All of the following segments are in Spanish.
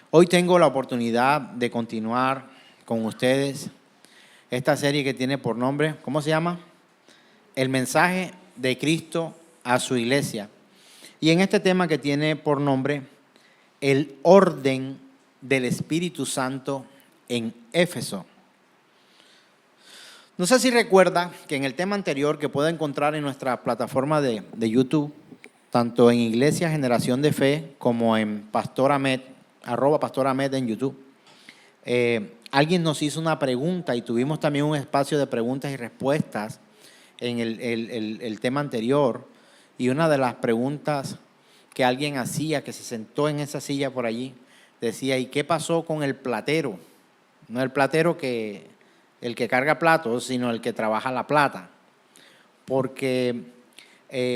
Hoy tengo la oportunidad de continuar con ustedes esta serie que tiene por nombre, ¿cómo se llama? El mensaje de Cristo a su iglesia. Y en este tema que tiene por nombre, el orden del Espíritu Santo en Éfeso. No sé si recuerda que en el tema anterior, que puede encontrar en nuestra plataforma de YouTube, tanto en Iglesia Generación de Fe como en Pastor Ahmed, @Pastor Ahmed en YouTube, alguien nos hizo una pregunta y tuvimos también un espacio de preguntas y respuestas en el tema anterior. Y una de las preguntas que alguien hacía, que se sentó en esa silla por allí, decía: ¿y qué pasó con el platero? No el platero el que carga platos, sino el que trabaja la plata. Porque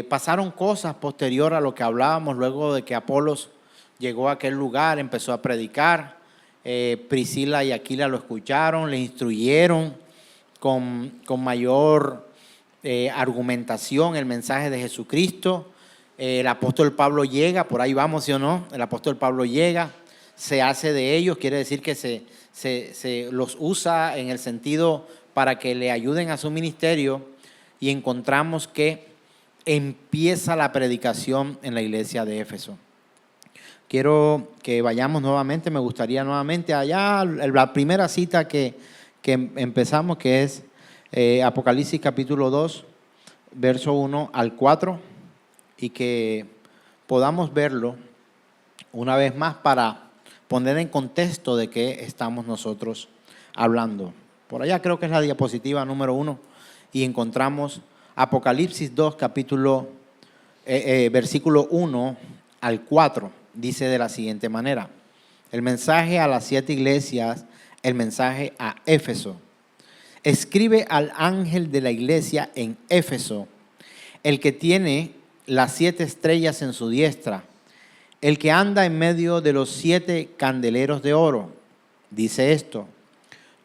pasaron cosas posterior a lo que hablábamos luego de que Apolos llegó a aquel lugar, empezó a predicar. Priscila y Aquila lo escucharon, le instruyeron con mayor argumentación el mensaje de Jesucristo. El apóstol Pablo llega, por ahí vamos, ¿sí o no? El apóstol Pablo llega, se hace de ellos, quiere decir que se los usa en el sentido para que le ayuden a su ministerio, y encontramos que empieza la predicación en la iglesia de Éfeso. Quiero que vayamos nuevamente, me gustaría nuevamente allá, la primera cita que empezamos, que es Apocalipsis capítulo 2, verso 1 al 4, y que podamos verlo una vez más para poner en contexto de qué estamos nosotros hablando. Por allá creo que es la diapositiva número 1, y encontramos Apocalipsis 2, versículo 1 al 4. Dice de la siguiente manera: el mensaje a las 7 iglesias, el mensaje a Éfeso. Escribe al ángel de la iglesia en Éfeso, el que tiene las 7 estrellas en su diestra, el que anda en medio de los 7 candeleros de oro. Dice esto: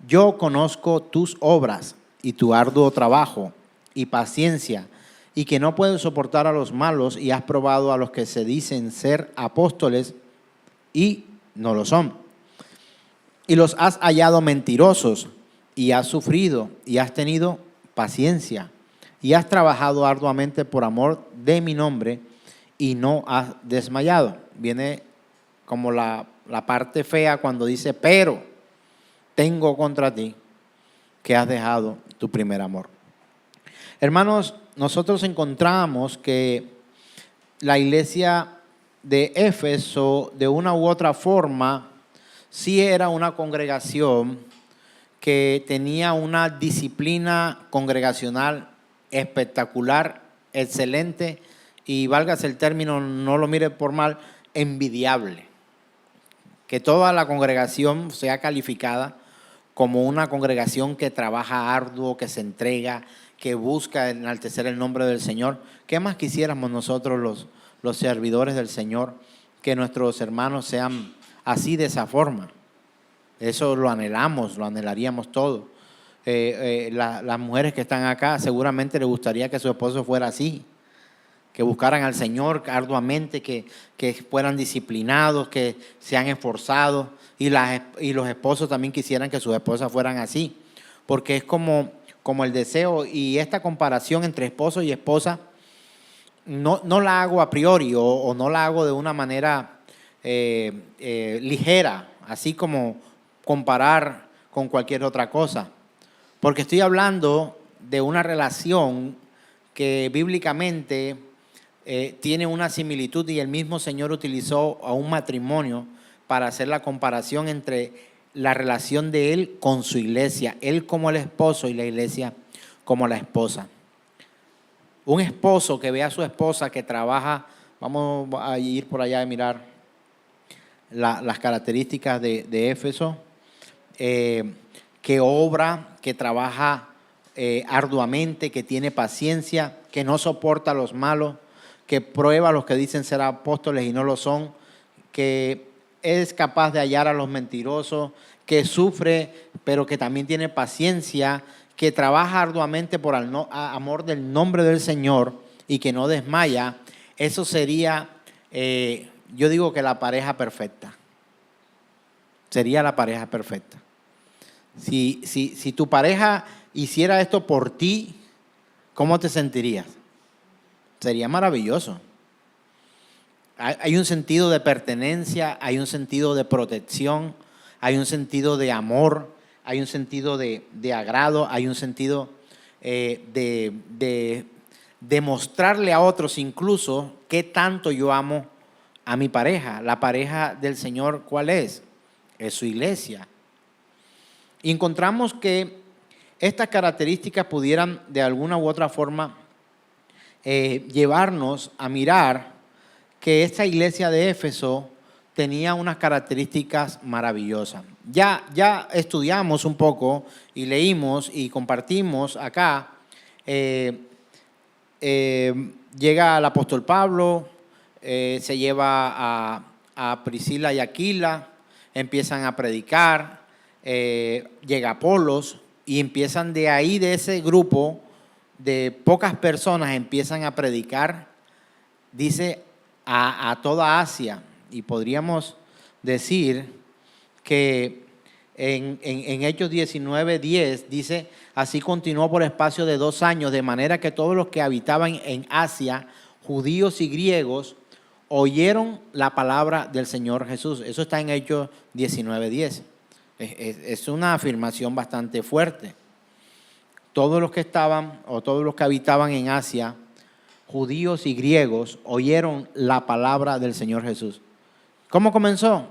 yo conozco tus obras y tu arduo trabajo y paciencia, y que no puedes soportar a los malos, y has probado a los que se dicen ser apóstoles y no lo son. Y los has hallado mentirosos, y has sufrido, y has tenido paciencia, y has trabajado arduamente por amor de mi nombre, y no has desmayado. Viene como la parte fea cuando dice: pero tengo contra ti que has dejado tu primer amor. Hermanos, nosotros encontramos que la iglesia de Éfeso, de una u otra forma, sí era una congregación que tenía una disciplina congregacional espectacular, excelente, y válgase el término, no lo mire por mal, envidiable. Que toda la congregación sea calificada como una congregación que trabaja arduo, que se entrega, que busca enaltecer el nombre del Señor. ¿Qué más quisiéramos nosotros los servidores del Señor? Que nuestros hermanos sean así, de esa forma. Eso lo anhelamos, lo anhelaríamos todo. Las mujeres que están acá seguramente les gustaría que su esposo fuera así, que buscaran al Señor arduamente, que fueran disciplinados, que sean esforzados, y los esposos también quisieran que sus esposas fueran así, porque es como el deseo. Y esta comparación entre esposo y esposa no la hago a priori, o no la hago de una manera ligera, así como comparar con cualquier otra cosa, porque estoy hablando de una relación que bíblicamente tiene una similitud, y el mismo Señor utilizó a un matrimonio para hacer la comparación entre la relación de Él con su iglesia, Él como el esposo y la iglesia como la esposa. Un esposo que ve a su esposa que trabaja, vamos a ir por allá a mirar las características de Éfeso, que obra, que trabaja arduamente, que tiene paciencia, que no soporta a los malos, que prueba a los que dicen ser apóstoles y no lo son, que es capaz de hallar a los mentirosos, que sufre pero que también tiene paciencia, que trabaja arduamente por amor del nombre del Señor y que no desmaya. Eso sería, yo digo que la pareja perfecta. sería la pareja perfecta. Si tu pareja hiciera esto por ti, ¿cómo te sentirías? Sería maravilloso. Hay un sentido de pertenencia, hay un sentido de protección, hay un sentido de amor, hay un sentido de agrado, hay un sentido de mostrarle a otros incluso qué tanto yo amo a mi pareja. La pareja del Señor, ¿cuál es? Es su iglesia. Y encontramos que estas características pudieran de alguna u otra forma llevarnos a mirar que esta iglesia de Éfeso tenía unas características maravillosas. Ya estudiamos un poco y leímos y compartimos acá. Llega el apóstol Pablo, se lleva a Priscila y Aquila, empiezan a predicar, llega Apolos y empiezan de ahí, de ese grupo de pocas personas, empiezan a predicar, dice, a toda Asia. Y podríamos decir que en Hechos 19:10 dice, así continuó por espacio de 2 años, de manera que todos los que habitaban en Asia, judíos y griegos, oyeron la palabra del Señor Jesús. Eso está en Hechos 19:10. Es una afirmación bastante fuerte. Todos los que estaban o todos los que habitaban en Asia, judíos y griegos, oyeron la palabra del Señor Jesús. ¿Cómo comenzó?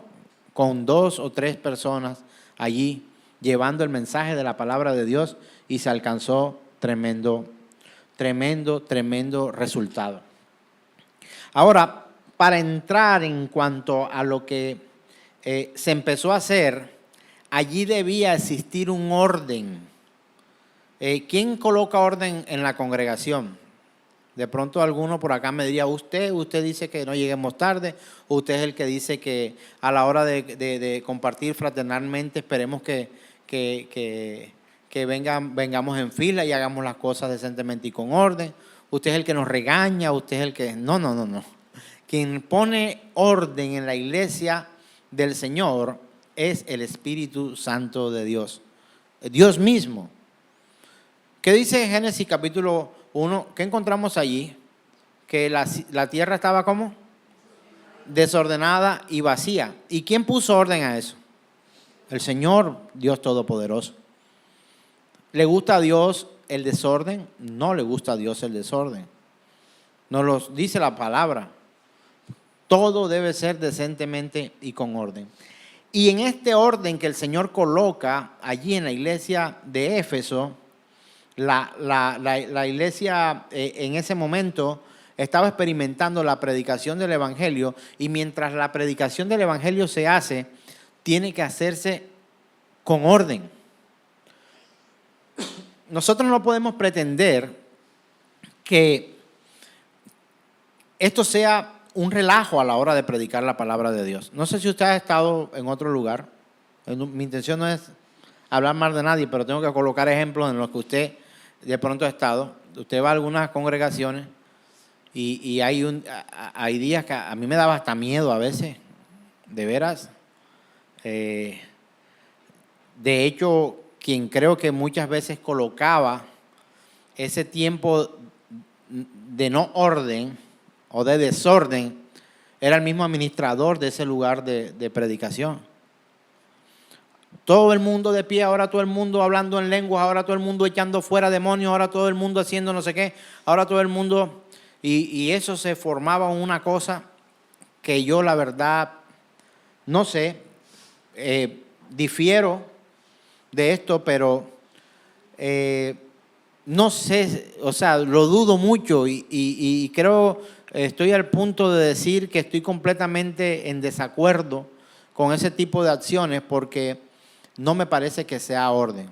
Con 2 o 3 personas allí llevando el mensaje de la palabra de Dios y se alcanzó tremendo resultado. Ahora, para entrar en cuanto a lo que se empezó a hacer, allí debía existir un orden. ¿Quién coloca orden en la congregación? De pronto alguno por acá me diría, usted dice que no lleguemos tarde, usted es el que dice que a la hora de compartir fraternalmente esperemos que vengamos en fila y hagamos las cosas decentemente y con orden. Usted es el que nos regaña, usted es el que... No. Quien pone orden en la iglesia del Señor es el Espíritu Santo de Dios. Dios mismo. ¿Qué dice Génesis capítulo 1? ¿Qué encontramos allí? Que la tierra estaba ¿cómo? Desordenada y vacía. ¿Y quién puso orden a eso? El Señor, Dios Todopoderoso. ¿Le gusta a Dios el desorden? No le gusta a Dios el desorden. Nos lo dice la palabra. Todo debe ser decentemente y con orden. Y en este orden que el Señor coloca allí en la iglesia de Éfeso, la iglesia en ese momento estaba experimentando la predicación del Evangelio, y mientras la predicación del Evangelio se hace, tiene que hacerse con orden. Nosotros no podemos pretender que esto sea un relajo a la hora de predicar la palabra de Dios. No sé si usted ha estado en otro lugar. Mi intención no es hablar mal de nadie, pero tengo que colocar ejemplos en los que usted de pronto ha estado. Usted va a algunas congregaciones y hay días que a mí me daba hasta miedo a veces, de veras. De hecho, quien creo que muchas veces colocaba ese tiempo de no orden o de desorden era el mismo administrador de ese lugar de predicación. Todo el mundo de pie, ahora todo el mundo hablando en lenguas, ahora todo el mundo echando fuera demonios, ahora todo el mundo haciendo no sé qué, ahora todo el mundo... Y eso se formaba una cosa que yo la verdad, no sé, difiero de esto, pero no sé, o sea, lo dudo mucho y creo, estoy al punto de decir que estoy completamente en desacuerdo con ese tipo de acciones porque no me parece que sea orden.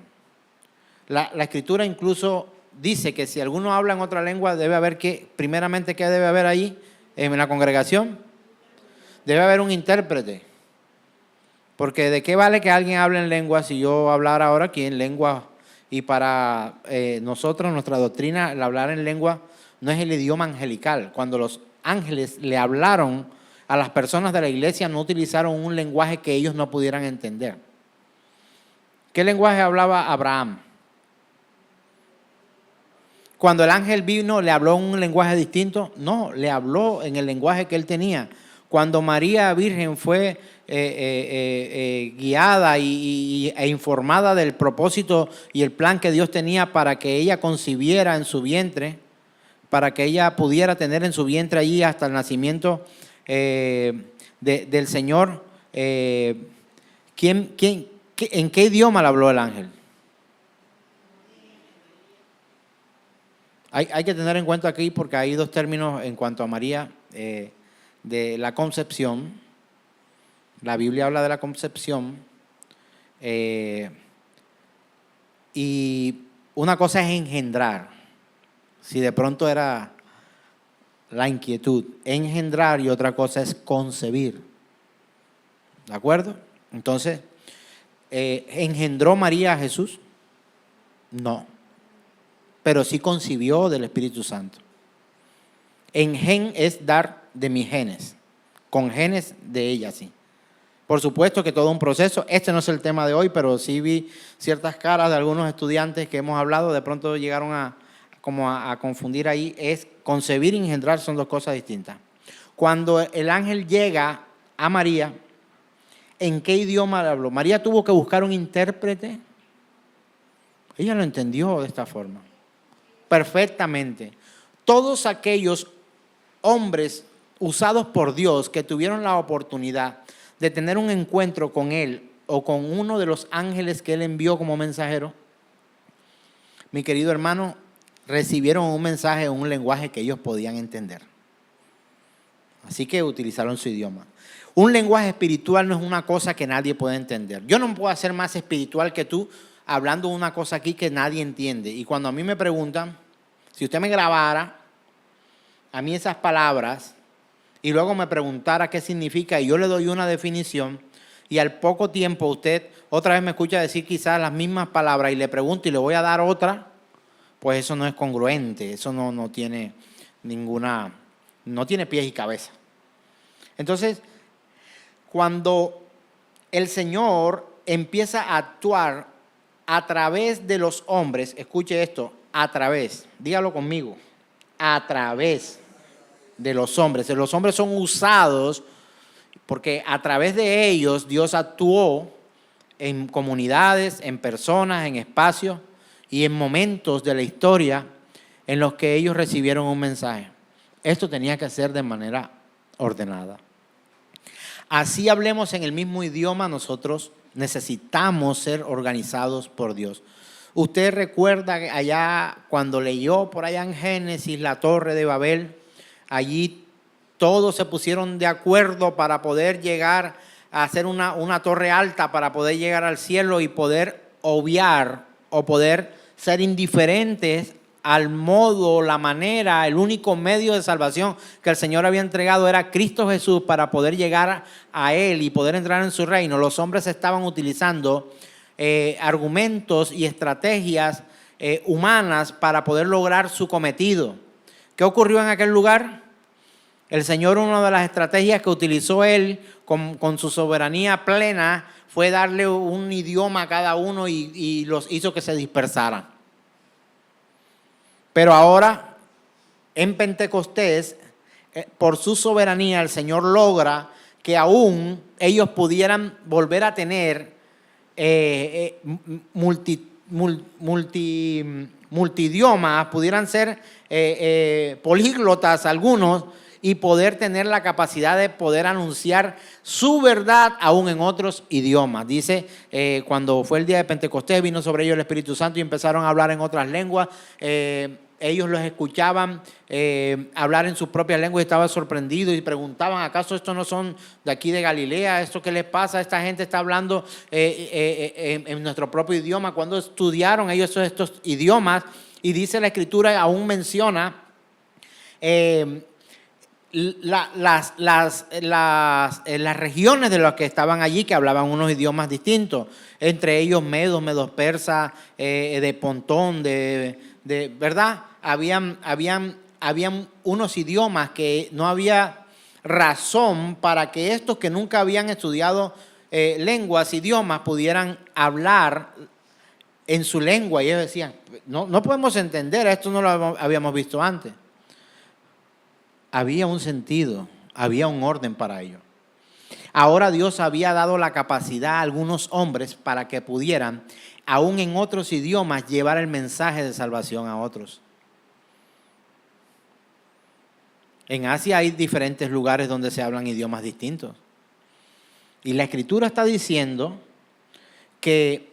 La Escritura incluso dice que si alguno habla en otra lengua, debe haber primeramente, ¿qué debe haber ahí en la congregación? Debe haber un intérprete. Porque ¿de qué vale que alguien hable en lengua si yo hablara ahora aquí en lengua? Y para nosotros, nuestra doctrina, el hablar en lengua no es el idioma angelical. Cuando los ángeles le hablaron a las personas de la iglesia no utilizaron un lenguaje que ellos no pudieran entender. ¿Qué lenguaje hablaba Abraham? Cuando el ángel vino, ¿le habló un lenguaje distinto? No, le habló en el lenguaje que él tenía. Cuando María Virgen fue guiada e informada del propósito y el plan que Dios tenía para que ella concibiera en su vientre, para que ella pudiera tener en su vientre allí hasta el nacimiento del Señor, ¿en qué idioma le habló el ángel? Hay que tener en cuenta aquí porque hay dos términos en cuanto a María, de la concepción. La Biblia habla de la concepción y una cosa es engendrar, si de pronto era la inquietud, engendrar, y otra cosa es concebir. ¿De acuerdo? Entonces, ¿engendró María a Jesús? No, pero sí concibió del Espíritu Santo. En gen es dar de mis genes, con genes de ella, sí. Por supuesto que todo un proceso. Este no es el tema de hoy, pero sí vi ciertas caras de algunos estudiantes que hemos hablado, de pronto llegaron a confundir ahí. Es concebir y engendrar, son dos cosas distintas. Cuando el ángel llega a María, ¿en qué idioma le habló? María tuvo que buscar un intérprete. Ella lo entendió de esta forma, perfectamente. Todos aquellos hombres usados por Dios que tuvieron la oportunidad de tener un encuentro con Él o con uno de los ángeles que Él envió como mensajero, mi querido hermano, recibieron un mensaje en un lenguaje que ellos podían entender. Así que utilizaron su idioma. Un lenguaje espiritual no es una cosa que nadie puede entender. Yo no puedo ser más espiritual que tú hablando una cosa aquí que nadie entiende. Y cuando a mí me preguntan, si usted me grabara a mí esas palabras y luego me preguntara qué significa y yo le doy una definición y al poco tiempo usted otra vez me escucha decir quizás las mismas palabras y le pregunto y le voy a dar otra, pues eso no es congruente, eso no tiene no tiene pies y cabeza. Entonces, cuando el Señor empieza a actuar a través de los hombres, escuche esto, dígalo conmigo, a través de los hombres son usados porque a través de ellos Dios actuó en comunidades, en personas, en espacios y en momentos de la historia en los que ellos recibieron un mensaje. Esto tenía que ser de manera ordenada. Así hablemos en el mismo idioma, nosotros necesitamos ser organizados por Dios. Usted recuerda que allá cuando leyó por allá en Génesis la Torre de Babel, allí todos se pusieron de acuerdo para poder llegar a hacer una torre alta, para poder llegar al cielo y poder obviar o poder ser indiferentes al modo, la manera, el único medio de salvación que el Señor había entregado era Cristo Jesús para poder llegar a Él y poder entrar en su reino. Los hombres estaban utilizando argumentos y estrategias humanas para poder lograr su cometido. ¿Qué ocurrió en aquel lugar? El Señor, una de las estrategias que utilizó Él con su soberanía plena fue darle un idioma a cada uno y los hizo que se dispersaran. Pero ahora, en Pentecostés, por su soberanía, el Señor logra que aún ellos pudieran volver a tener multidiomas, pudieran ser políglotas algunos y poder tener la capacidad de poder anunciar su verdad aún en otros idiomas. Dice, cuando fue el día de Pentecostés, vino sobre ellos el Espíritu Santo y empezaron a hablar en otras lenguas. Ellos los escuchaban hablar en sus propias lenguas y estaban sorprendidos y preguntaban, ¿acaso estos no son de aquí de Galilea? ¿Esto qué les pasa? Esta gente está hablando en nuestro propio idioma. Cuando estudiaron ellos estos idiomas, y dice la Escritura, aún menciona las regiones de los que estaban allí que hablaban unos idiomas distintos, entre ellos medos persas, de Pontón, ¿verdad? Habían unos idiomas que no había razón para que estos que nunca habían estudiado lenguas, idiomas, pudieran hablar en su lengua. Y ellos decían, no podemos entender, esto no lo habíamos visto antes. Había un sentido, había un orden para ello. Ahora Dios había dado la capacidad a algunos hombres para que pudieran, aún en otros idiomas, llevar el mensaje de salvación a otros. En Asia hay diferentes lugares donde se hablan idiomas distintos. Y la Escritura está diciendo que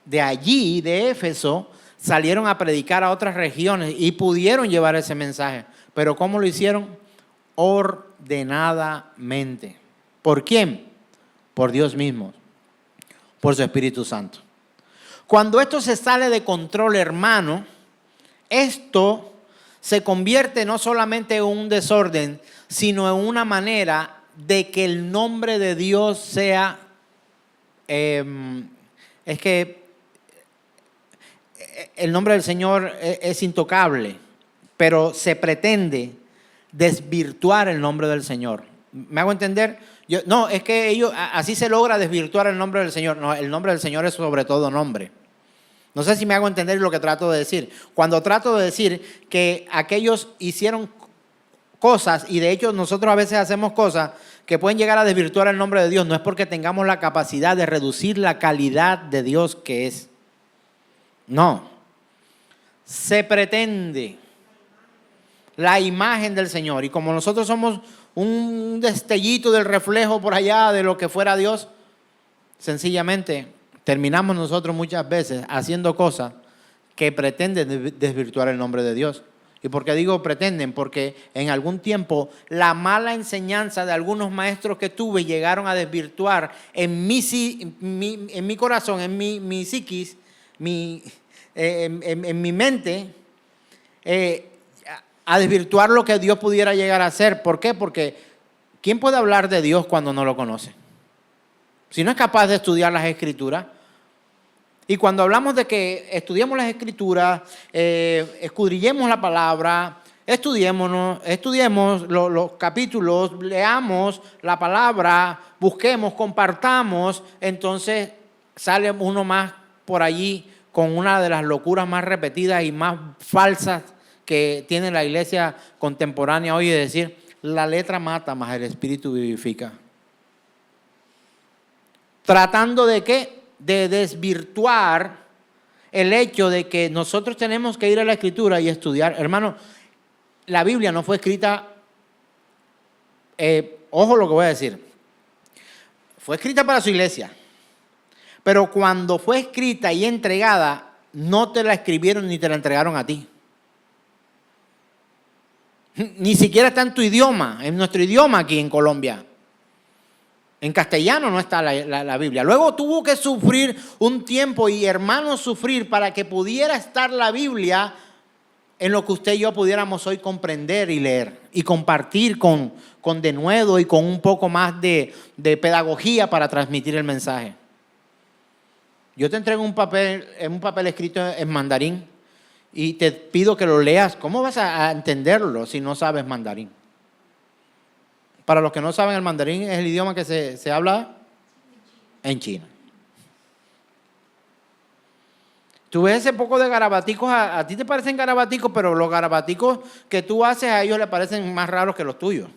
de allí, de Éfeso, salieron a predicar a otras regiones y pudieron llevar ese mensaje. Pero ¿cómo lo hicieron? Ordenadamente. ¿Por quién? Por Dios mismo, por su Espíritu Santo. Cuando esto se sale de control, hermano, esto se convierte no solamente en un desorden, sino en una manera de que el nombre de Dios sea, es que el nombre del Señor es intocable, pero se pretende desvirtuar el nombre del Señor. ¿Me hago entender? No, es que ellos, así se logra desvirtuar el nombre del Señor. No, el nombre del Señor es sobre todo nombre. No sé si me hago entender lo que trato de decir. Cuando trato de decir que aquellos hicieron cosas, y de hecho nosotros a veces hacemos cosas que pueden llegar a desvirtuar el nombre de Dios, no es porque tengamos la capacidad de reducir la calidad de Dios que es. No. Se pretende la imagen del Señor. Y como nosotros somos un destellito del reflejo por allá de lo que fuera Dios, sencillamente terminamos nosotros muchas veces haciendo cosas que pretenden desvirtuar el nombre de Dios. ¿Y por qué digo pretenden? Porque en algún tiempo la mala enseñanza de algunos maestros que tuve llegaron a desvirtuar en mi corazón, en mi psiquis, en mi mente, a desvirtuar lo que Dios pudiera llegar a hacer. ¿Por qué? Porque ¿quién puede hablar de Dios cuando no lo conoce? Si no es capaz de estudiar las Escrituras. Y cuando hablamos de que estudiemos las Escrituras, escudriñemos la palabra, estudiemos los capítulos, leamos la palabra, busquemos, compartamos, entonces sale uno más por allí con una de las locuras más repetidas y más falsas que tiene la iglesia contemporánea hoy, es decir, la letra mata, mas el espíritu vivifica. Tratando de ¿qué? De desvirtuar el hecho de que nosotros tenemos que ir a la Escritura y estudiar. Hermano, la Biblia no fue escrita, ojo lo que voy a decir, fue escrita para su iglesia, pero cuando fue escrita y entregada, no te la escribieron ni te la entregaron a ti. Ni siquiera está en tu idioma, en nuestro idioma aquí en Colombia. En castellano no está la Biblia. Luego tuvo que sufrir un tiempo y hermanos sufrir para que pudiera estar la Biblia en lo que usted y yo pudiéramos hoy comprender y leer y compartir con denuedo y con un poco más de pedagogía para transmitir el mensaje. Yo te entrego un papel escrito en mandarín y te pido que lo leas. ¿Cómo vas a entenderlo si no sabes mandarín? Para los que no saben, el mandarín es el idioma que se habla en China. Tú ves ese poco de garabaticos, a ti te parecen garabaticos, pero los garabaticos que tú haces a ellos les parecen más raros que los tuyos.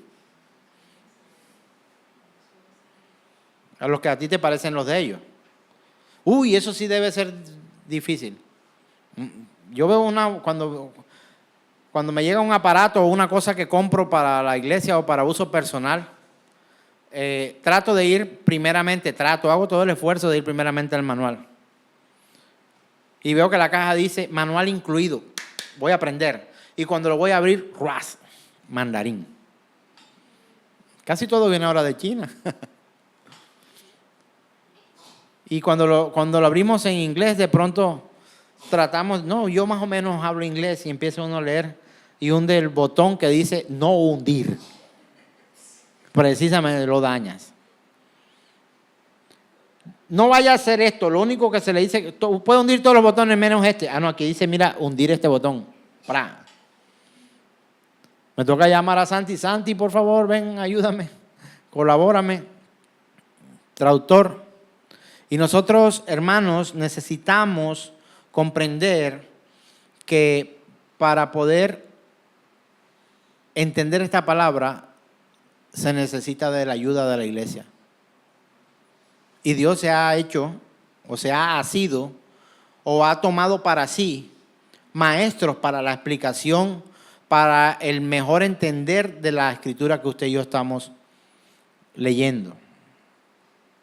A los que a ti te parecen los de ellos. Uy, eso sí debe ser difícil. Yo veo cuando me llega un aparato o una cosa que compro para la iglesia o para uso personal, trato de ir primeramente, hago todo el esfuerzo de ir primeramente al manual. Y veo que la caja dice manual incluido, voy a aprender. Y cuando lo voy a abrir, ¡ruas! Mandarín. Casi todo viene ahora de China. Y cuando lo abrimos en inglés, de pronto tratamos, yo más o menos hablo inglés y empieza uno a leer y hunde el botón que dice no hundir. Precisamente lo dañas. No vaya a hacer esto, lo único que se le dice, puede hundir todos los botones menos este. No, aquí dice, mira, hundir este botón. Me toca llamar a Santi. Santi, por favor, ven, ayúdame, colabórame. Traductor. Y nosotros, hermanos, necesitamos comprender que para poder entender esta palabra se necesita de la ayuda de la iglesia. Y Dios se ha hecho, o se ha sido, o ha tomado para sí maestros para la explicación, para el mejor entender de la escritura que usted y yo estamos leyendo.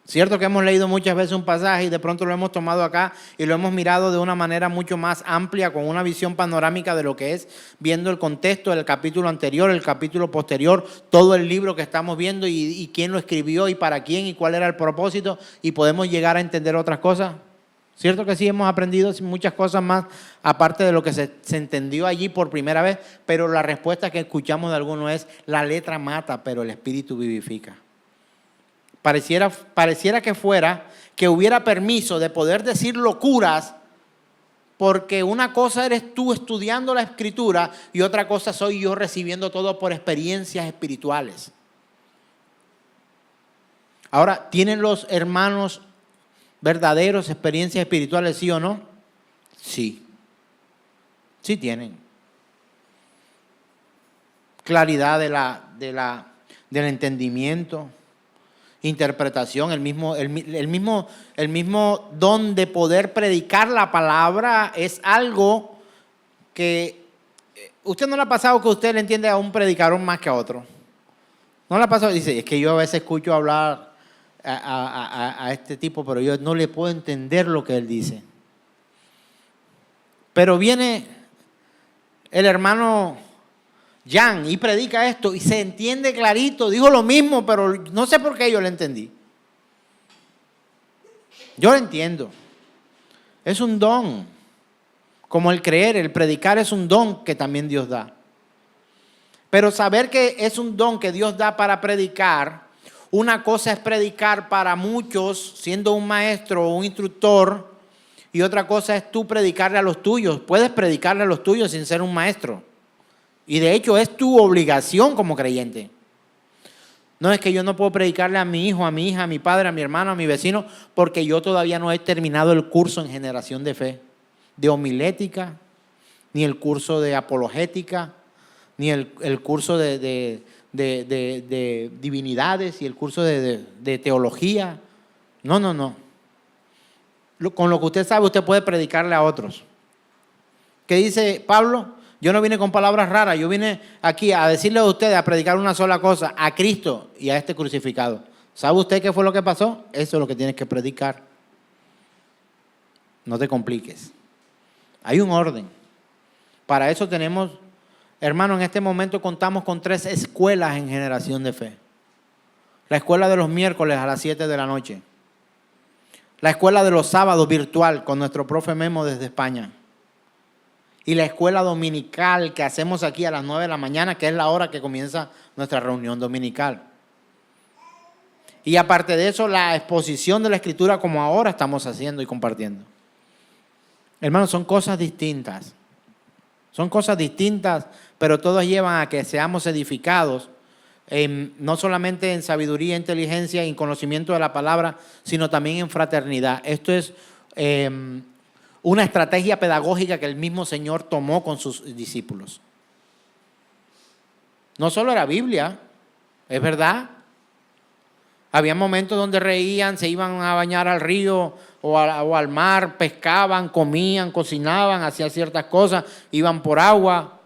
Cierto que hemos leído muchas veces un pasaje y de pronto lo hemos tomado acá y lo hemos mirado de una manera mucho más amplia, con una visión panorámica de lo que es, viendo el contexto del capítulo anterior, el capítulo posterior, todo el libro que estamos viendo y quién lo escribió y para quién y cuál era el propósito, y podemos llegar a entender otras cosas. Cierto que sí hemos aprendido muchas cosas más, aparte de lo que se entendió allí por primera vez, pero la respuesta que escuchamos de algunos es: la letra mata, pero el espíritu vivifica. Pareciera que fuera, que hubiera permiso de poder decir locuras, porque una cosa eres tú estudiando la escritura y otra cosa soy yo recibiendo todo por experiencias espirituales. Ahora, ¿tienen los hermanos verdaderos experiencias espirituales, sí o no? Sí. Sí tienen. Claridad del entendimiento, interpretación, el mismo don de poder predicar la palabra es algo que usted no le ha pasado que usted le entiende a un predicador más que a otro. No le ha pasado, dice, es que yo a veces escucho hablar a este tipo, pero yo no le puedo entender lo que él dice. Pero viene el hermano Jan y predica esto y se entiende clarito, dijo lo mismo, pero no sé por qué yo lo entendí. Yo lo entiendo. Es un don, como el creer, el predicar es un don que también Dios da. Pero saber que es un don que Dios da para predicar, una cosa es predicar para muchos siendo un maestro o un instructor, y otra cosa es tú predicarle a los tuyos. Puedes predicarle a los tuyos sin ser un maestro. Y de hecho es tu obligación como creyente. No es que yo no puedo predicarle a mi hijo, a mi hija, a mi padre, a mi hermano, a mi vecino, porque yo todavía no he terminado el curso en generación de fe, de homilética, ni el curso de apologética, ni el curso de divinidades y el curso de teología. No. Con lo que usted sabe, usted puede predicarle a otros. ¿Qué dice Pablo? Yo no vine con palabras raras, yo vine aquí a decirle a ustedes, a predicar una sola cosa, a Cristo y a este crucificado. ¿Sabe usted qué fue lo que pasó? Eso es lo que tienes que predicar. No te compliques. Hay un orden. Para eso tenemos, hermano, en este momento contamos con 3 escuelas en generación de fe. La escuela de los miércoles a las 7 de la noche. La escuela de los sábados virtual con nuestro profe Memo desde España. Y la escuela dominical que hacemos aquí a las 9 de la mañana, que es la hora que comienza nuestra reunión dominical. Y aparte de eso, la exposición de la escritura como ahora estamos haciendo y compartiendo. Hermanos, son cosas distintas. Son cosas distintas, pero todas llevan a que seamos edificados, no solamente en sabiduría, inteligencia y conocimiento de la palabra, sino también en fraternidad. Esto es una estrategia pedagógica que el mismo Señor tomó con sus discípulos. No solo era Biblia, es verdad. Había momentos donde reían, se iban a bañar al río o al mar, pescaban, comían, cocinaban, hacían ciertas cosas, iban por agua,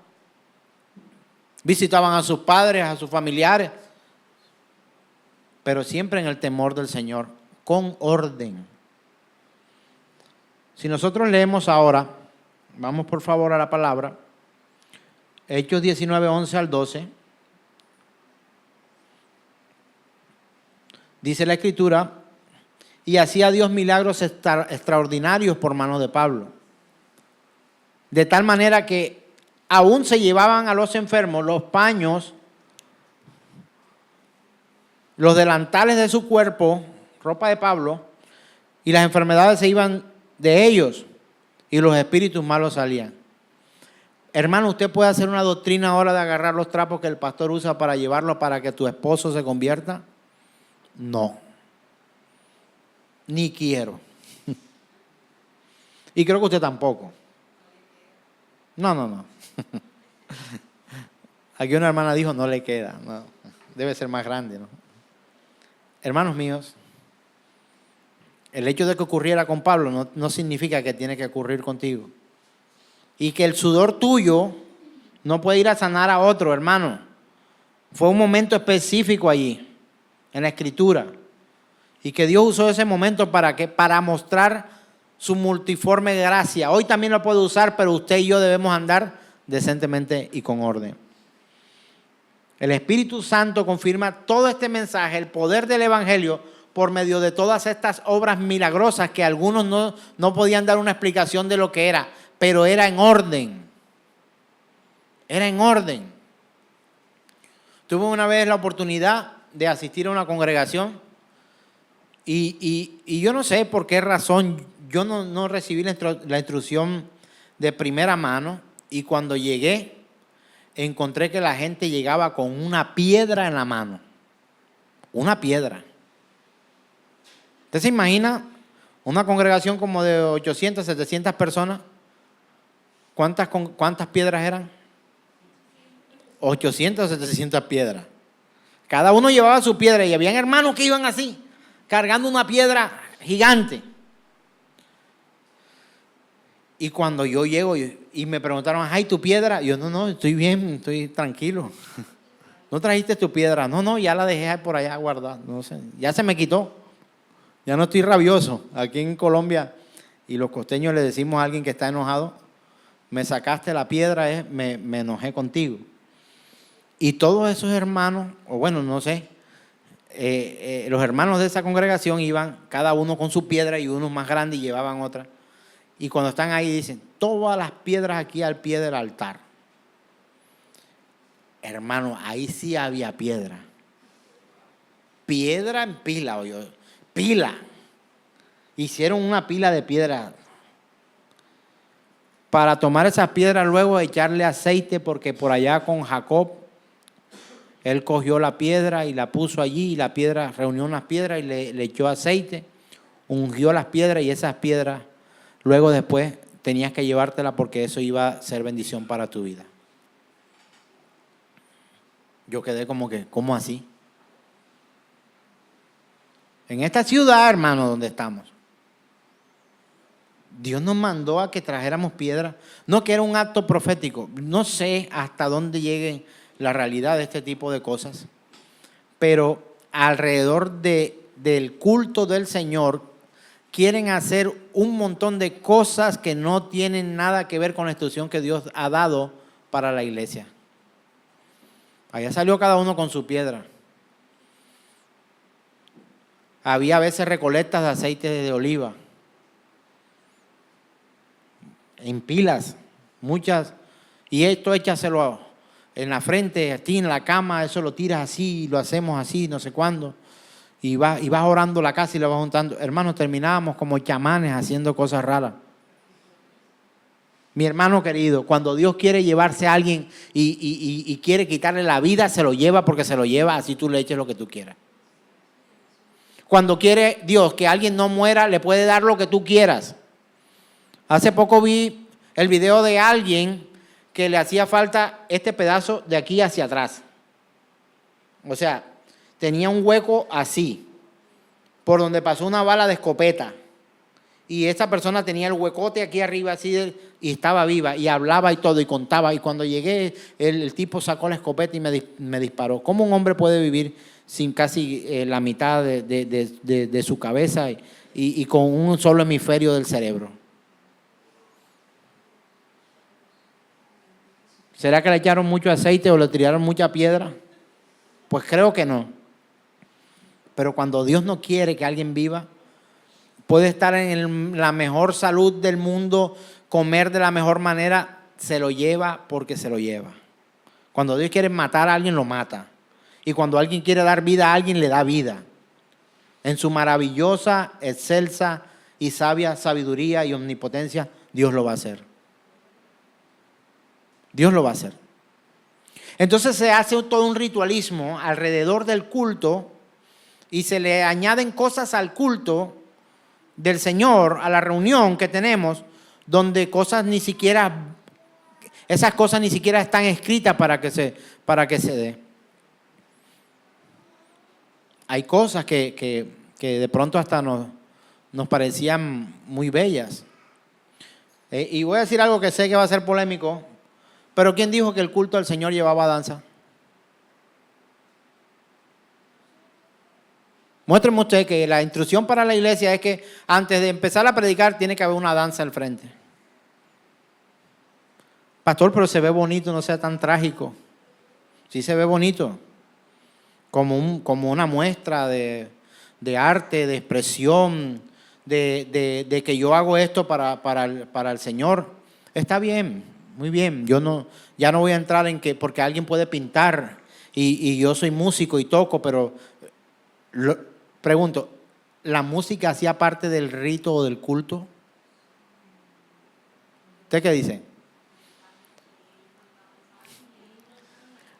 visitaban a sus padres, a sus familiares, pero siempre en el temor del Señor, con orden. Si nosotros leemos ahora, vamos por favor a la palabra, Hechos 19, 11 al 12, dice la Escritura, y hacía Dios milagros extraordinarios por mano de Pablo, de tal manera que aún se llevaban a los enfermos los paños, los delantales de su cuerpo, ropa de Pablo, y las enfermedades se iban de ellos y los espíritus malos salían. Hermano, ¿usted puede hacer una doctrina ahora de agarrar los trapos que el pastor usa para llevarlo para que tu esposo se convierta? No. Ni quiero. Y creo que usted tampoco. No. Aquí una hermana dijo, no le queda. No, debe ser más grande, ¿no? Hermanos míos, el hecho de que ocurriera con Pablo no significa que tiene que ocurrir contigo. Y que el sudor tuyo no puede ir a sanar a otro, hermano. Fue un momento específico allí, en la Escritura. Y que Dios usó ese momento para mostrar su multiforme gracia. Hoy también lo puede usar, pero usted y yo debemos andar decentemente y con orden. El Espíritu Santo confirma todo este mensaje, el poder del Evangelio, por medio de todas estas obras milagrosas que algunos no podían dar una explicación de lo que era, pero era en orden. Era en orden. Tuve una vez la oportunidad de asistir a una congregación y yo no sé por qué razón yo no recibí la instrucción de primera mano, y cuando llegué encontré que la gente llegaba con una piedra en la mano. Una piedra. ¿Usted se imagina una congregación como de 800, 700 personas? ¿Cuántas piedras eran? 800 o 700 piedras. Cada uno llevaba su piedra y habían hermanos que iban así, cargando una piedra gigante. Y cuando yo llego y me preguntaron, ay, ¿tu piedra? Yo, no, estoy bien, estoy tranquilo. ¿No trajiste tu piedra? No, ya la dejé por allá guardada. No sé, ya se me quitó. Ya no estoy rabioso. Aquí en Colombia, y los costeños le decimos a alguien que está enojado, me sacaste la piedra, me enojé contigo. Y todos esos hermanos, o bueno, no sé, los hermanos de esa congregación iban cada uno con su piedra y unos más grandes y llevaban otra. Y cuando están ahí dicen, todas las piedras aquí al pie del altar. Hermano, ahí sí había piedra. Piedra en pila, oye, pila. Hicieron una pila de piedra. Para tomar esas piedras luego echarle aceite, porque por allá con Jacob, él cogió la piedra y la puso allí, y la piedra, reunió unas piedras y le echó aceite, ungió las piedras, y esas piedras luego después tenías que llevártela porque eso iba a ser bendición para tu vida. Yo quedé como que, ¿cómo así? En esta ciudad, hermano, donde estamos, Dios nos mandó a que trajéramos piedra. No que era un acto profético. No sé hasta dónde llegue la realidad de este tipo de cosas, pero alrededor del culto del Señor quieren hacer un montón de cosas que no tienen nada que ver con la instrucción que Dios ha dado para la iglesia. Allá salió cada uno con su piedra. Había a veces recolectas de aceite de oliva en pilas, muchas, y esto échaselo en la frente, a ti en la cama, eso lo tiras así, lo hacemos así, no sé cuándo. Y vas orando la casa y lo vas juntando. Hermanos, terminábamos como chamanes haciendo cosas raras. Mi hermano querido, cuando Dios quiere llevarse a alguien y quiere quitarle la vida, se lo lleva porque se lo lleva, así tú le eches lo que tú quieras. Cuando quiere Dios que alguien no muera, le puede dar lo que tú quieras. Hace poco vi el video de alguien que le hacía falta este pedazo de aquí hacia atrás. O sea, tenía un hueco así, por donde pasó una bala de escopeta. Y esa persona tenía el huecote aquí arriba así y estaba viva y hablaba y todo y contaba. Y cuando llegué, el tipo sacó la escopeta y me disparó. ¿Cómo un hombre puede vivir sin casi la mitad de su cabeza y con un solo hemisferio del cerebro? ¿Será que le echaron mucho aceite o le tiraron mucha piedra? Pues creo que no. Pero cuando Dios no quiere que alguien viva, puede estar en la mejor salud del mundo, comer de la mejor manera, se lo lleva porque se lo lleva. Cuando Dios quiere matar a alguien, lo mata. Y cuando alguien quiere dar vida a alguien, le da vida. En su maravillosa, excelsa y sabia sabiduría y omnipotencia, Dios lo va a hacer. Dios lo va a hacer. Entonces se hace todo un ritualismo alrededor del culto y se le añaden cosas al culto del Señor, a la reunión que tenemos, donde esas cosas ni siquiera están escritas para que se dé. Hay cosas que de pronto hasta nos parecían muy bellas. Y voy a decir algo que sé que va a ser polémico, pero ¿quién dijo que el culto al Señor llevaba danza? Muéstreme usted que la instrucción para la iglesia es que antes de empezar a predicar tiene que haber una danza al frente. Pastor, pero se ve bonito, no sea tan trágico. Sí se ve bonito, como una muestra de arte, de expresión, de que yo hago esto para el Señor. Está bien, muy bien. Ya no voy a entrar en que porque alguien puede pintar y yo soy músico y toco, pero pregunto, ¿la música hacía parte del rito o del culto? ¿Usted qué dice?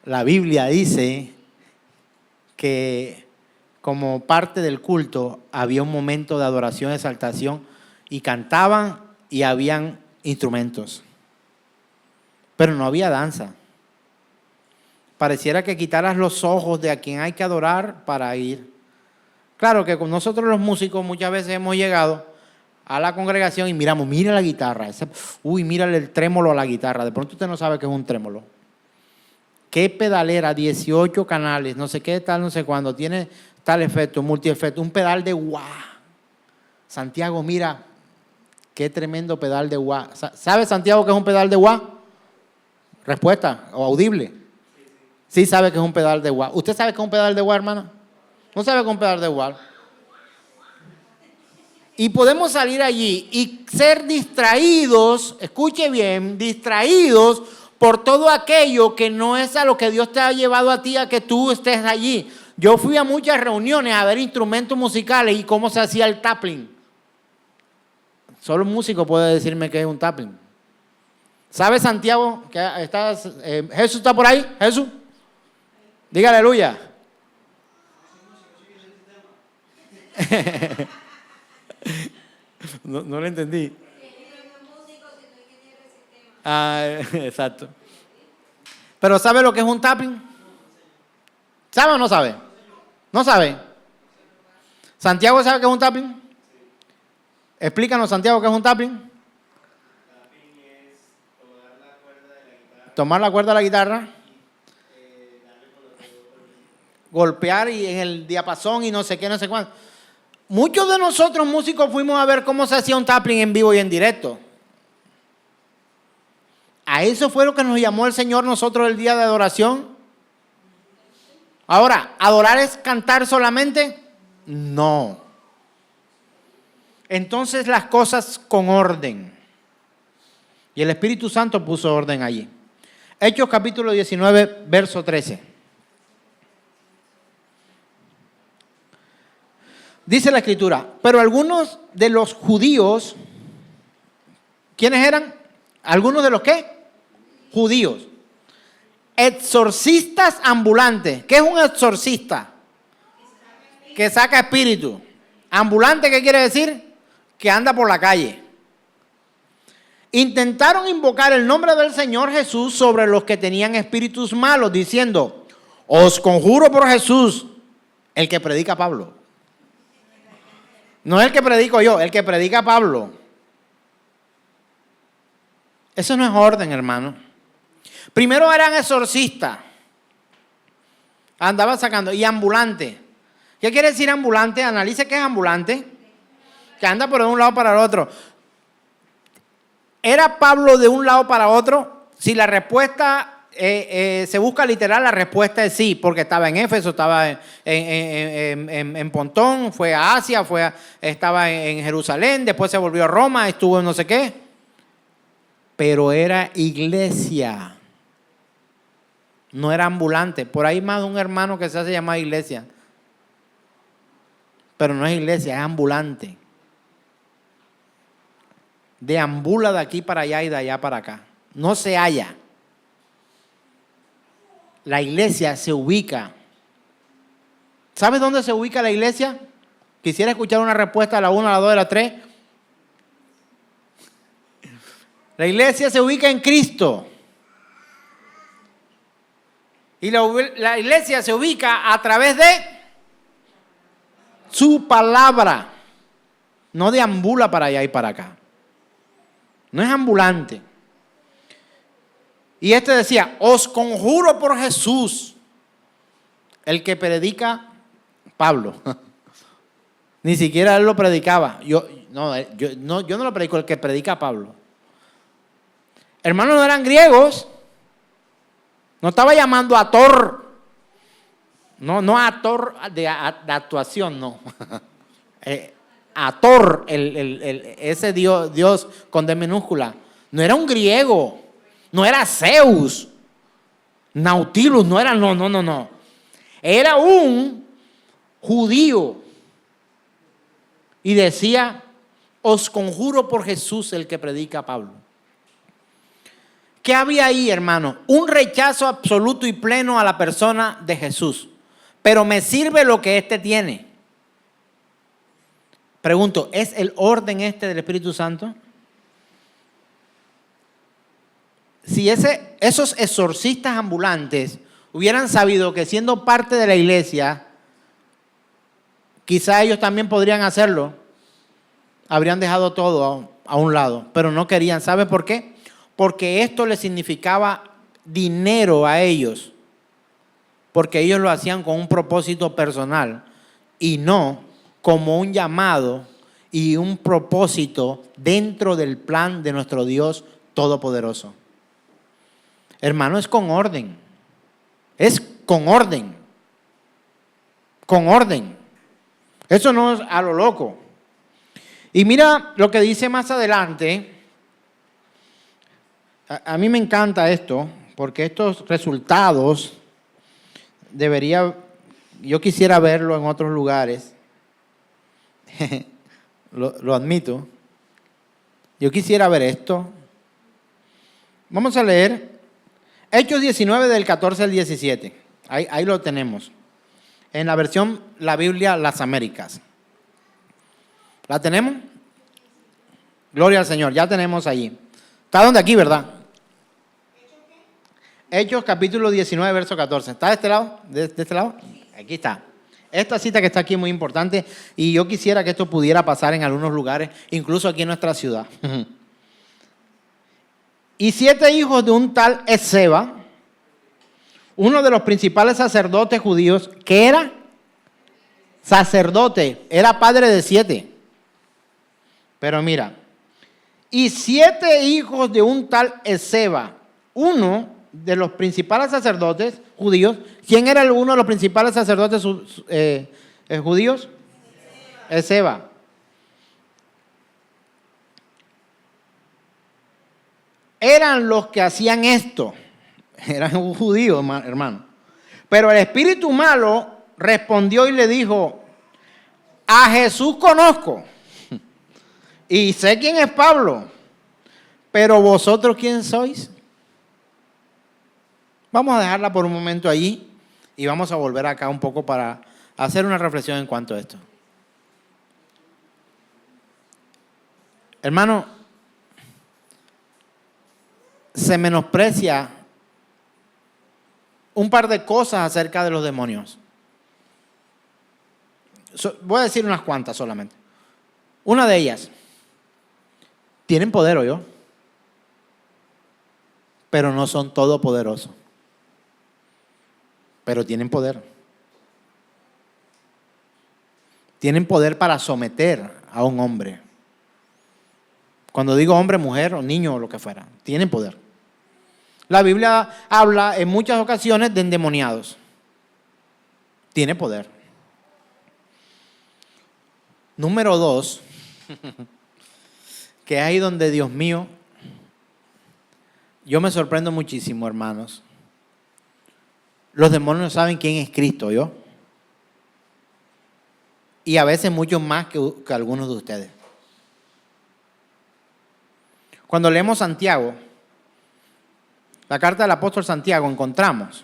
La Biblia dice que como parte del culto había un momento de adoración, exaltación, y cantaban y habían instrumentos. Pero no había danza. Pareciera que quitaras los ojos de a quien hay que adorar para ir. Claro que con nosotros los músicos muchas veces hemos llegado a la congregación y miramos, mira la guitarra, mírale el trémolo a la guitarra. De pronto usted no sabe qué es un trémolo. ¿Qué pedalera? 18 canales, no sé qué tal, no sé cuándo, tiene tal efecto, multiefecto, un pedal de wah. Santiago, mira, qué tremendo pedal de wah. ¿Sabe Santiago qué es un pedal de wah? Respuesta, o audible. Sí sabe que es un pedal de wah. ¿Usted sabe que es un pedal de wah, hermana? ¿No sabe que es un pedal de wah? Y podemos salir allí y ser distraídos, escuche bien, distraídos por todo aquello que no es a lo que Dios te ha llevado a ti a que tú estés allí. Yo fui a muchas reuniones a ver instrumentos musicales y cómo se hacía el tapping. Solo un músico puede decirme que es un tapping. ¿Sabe Santiago que Jesús está por ahí? Jesús, diga aleluya. No lo entendí. Exacto. Pero ¿sabe lo que es un tapping? ¿Sabe o no sabe? ¿No sabe? ¿Santiago sabe qué es un tapping? Explícanos, Santiago, ¿qué es un tapping? Tapping es tomar la cuerda de la guitarra. Tomar la cuerda de la guitarra. Darle con los dedos. Golpear y en el diapasón y no sé qué, no sé cuánto. Muchos de nosotros músicos fuimos a ver cómo se hacía un tapping en vivo y en directo. A eso fue lo que nos llamó el Señor nosotros el día de adoración. Ahora, ¿adorar es cantar solamente? No. Entonces las cosas con orden. Y el Espíritu Santo puso orden allí. Hechos capítulo 19, verso 13. Dice la Escritura, pero algunos de los judíos, ¿quiénes eran? ¿Algunos de los qué? Judíos. Exorcistas ambulantes. ¿Qué es un exorcista? Que saca espíritu. Ambulante, ¿qué quiere decir? Que anda por la calle. Intentaron invocar el nombre del Señor Jesús sobre los que tenían espíritus malos, diciendo, os conjuro por Jesús, el que predica Pablo. No es el que predico yo, el que predica Pablo. Eso no es orden, hermano. Primero eran exorcistas. Andaban sacando. Y ambulante. ¿Qué quiere decir ambulante? Analice qué es ambulante. Que anda por un lado para el otro. ¿Era Pablo de un lado para otro? Si la respuesta se busca literal, la respuesta es sí, porque estaba en Éfeso, estaba en Pontón, fue a Asia, estaba en Jerusalén, después se volvió a Roma, estuvo en no sé qué. Pero era iglesia, no era ambulante. Por ahí más de un hermano que se hace llamar iglesia, pero no es iglesia, es ambulante. Deambula de aquí para allá y de allá para acá. No se halla. la iglesia se ubica. ¿Sabes dónde se ubica la iglesia? Quisiera escuchar una respuesta a la 1, a la 2, a la 3. La iglesia se ubica en Cristo. Y la iglesia se ubica a través de su palabra. No deambula para allá y para acá. No es ambulante. Y este decía, os conjuro por Jesús, el que predica Pablo. Ni siquiera él lo predicaba. Yo no lo predico, el que predica Pablo. Hermanos, no eran griegos. No estaba llamando a Thor. No a Thor de actuación, no. A Thor, ese Dios con D minúscula. No era un griego. No era Zeus. Nautilus, no era, no. Era un judío. Y decía, os conjuro por Jesús, el que predica Pablo. ¿Qué había ahí, hermano? Un rechazo absoluto y pleno a la persona de Jesús. Pero me sirve lo que éste tiene. Pregunto, ¿es el orden este del Espíritu Santo? Si esos exorcistas ambulantes hubieran sabido que siendo parte de la iglesia, quizá ellos también podrían hacerlo, habrían dejado todo a un lado, pero no querían. ¿Sabe por qué? Porque esto les significaba dinero a ellos, porque ellos lo hacían con un propósito personal y no como un llamado y un propósito dentro del plan de nuestro Dios Todopoderoso. Hermano, es con orden. Es con orden. Con orden. Eso no es a lo loco. Y mira lo que dice más adelante. A mí me encanta esto, porque estos resultados yo quisiera verlo en otros lugares. Lo admito. Yo quisiera ver esto. Vamos a leer Hechos 19 del 14 al 17. Ahí lo tenemos. En la versión, la Biblia, las Américas. ¿La tenemos? Gloria al Señor, ya tenemos allí. ¿Está donde aquí, verdad? Hechos capítulo 19, verso 14. ¿Está de este lado? ¿De este lado? Aquí está. Esta cita que está aquí es muy importante y yo quisiera que esto pudiera pasar en algunos lugares, incluso aquí en nuestra ciudad. Y 7 hijos de un tal Esceva, uno de los principales sacerdotes judíos, que era sacerdote, era padre de 7. Pero mira, y 7 hijos de un tal Esceva, uno de los principales sacerdotes judíos. ¿Quién era uno de los principales sacerdotes judíos? Esceva. Eran los que hacían esto. Eran judíos, hermano. Pero el espíritu malo respondió y le dijo, a Jesús conozco y sé quién es Pablo, pero vosotros quién sois. Vamos a dejarla por un momento allí y vamos a volver acá un poco para hacer una reflexión en cuanto a esto. Hermano, se menosprecia un par de cosas acerca de los demonios. Voy a decir unas cuantas solamente. Una de ellas, tienen poder, ¿o yo? Pero no son todopoderosos. Pero tienen poder. Tienen poder para someter a un hombre. Cuando digo hombre, mujer o niño o lo que fuera, tienen poder. La Biblia habla en muchas ocasiones de endemoniados. Tiene poder. Número 2, que es ahí donde, Dios mío, yo me sorprendo muchísimo, hermanos. Los demonios no saben quién es Cristo, ¿yo? Y a veces muchos más que algunos de ustedes. Cuando leemos Santiago, la carta del apóstol Santiago, encontramos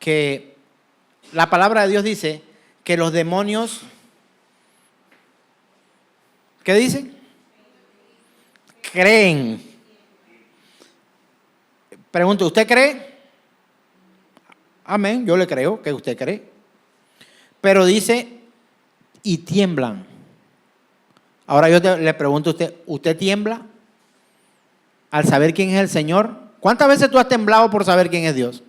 que la palabra de Dios dice que los demonios, ¿qué dicen? Creen. Pregunto, ¿usted cree? Amén, yo le creo que usted cree. Pero dice, y tiemblan. Ahora yo le pregunto a usted, ¿usted tiembla al saber quién es el Señor? ¿Cuántas veces tú has temblado por saber quién es Dios?